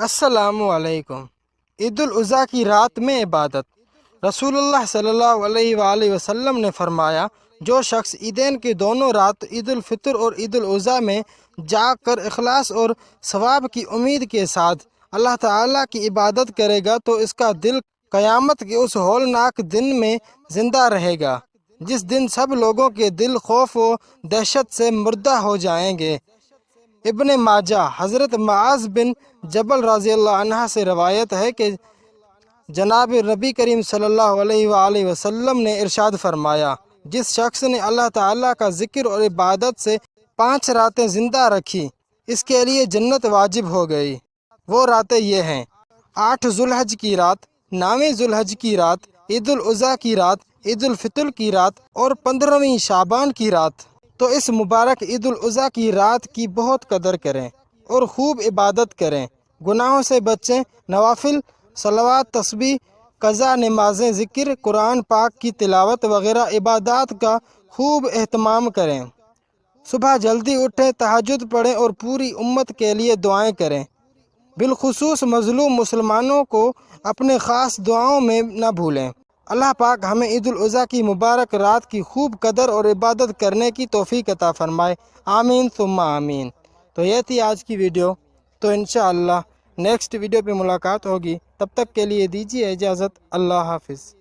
السلام علیکم۔ عید الاضحیٰ کی رات میں عبادت۔ رسول اللہ صلی اللہ علیہ وآلہ وسلم نے فرمایا، جو شخص عیدین کی دونوں رات عید الفطر اور عید الاضحیٰ میں جاگ کر اخلاص اور ثواب کی امید کے ساتھ اللہ تعالیٰ کی عبادت کرے گا تو اس کا دل قیامت کے اس ہولناک دن میں زندہ رہے گا جس دن سب لوگوں کے دل خوف و دہشت سے مردہ ہو جائیں گے۔ ابن ماجہ حضرت معاذ بن جبل رضی اللہ عنہ سے روایت ہے کہ جناب نبی کریم صلی اللہ علیہ وآلہ وسلم نے ارشاد فرمایا، جس شخص نے اللہ تعالیٰ کا ذکر اور عبادت سے 5 راتیں زندہ رکھی اس کے لیے جنت واجب ہو گئی۔ وہ راتیں یہ ہیں: 8 ذوالحج کی رات، 9 ذوالحج کی رات، عید الاضحیٰ کی رات، عید الفطر کی رات اور 15ویں شعبان کی رات۔ تو اس مبارک عید الاضحیٰ کی رات کی بہت قدر کریں اور خوب عبادت کریں، گناہوں سے بچیں، نوافل صلوات، تسبیح، قضا، نمازیں، ذکر، قرآن پاک کی تلاوت وغیرہ عبادات کا خوب اہتمام کریں۔ صبح جلدی اٹھیں، تہجد پڑھیں اور پوری امت کے لیے دعائیں کریں۔ بالخصوص مظلوم مسلمانوں کو اپنے خاص دعاؤں میں نہ بھولیں۔ اللہ پاک ہمیں عید الاضحیٰ کی مبارک رات کی خوب قدر اور عبادت کرنے کی توفیق عطا فرمائے، آمین ثم آمین۔ تو یہ تھی آج کی ویڈیو، تو انشاءاللہ نیکسٹ ویڈیو پہ ملاقات ہوگی، تب تک کے لیے دیجیے اجازت، اللہ حافظ۔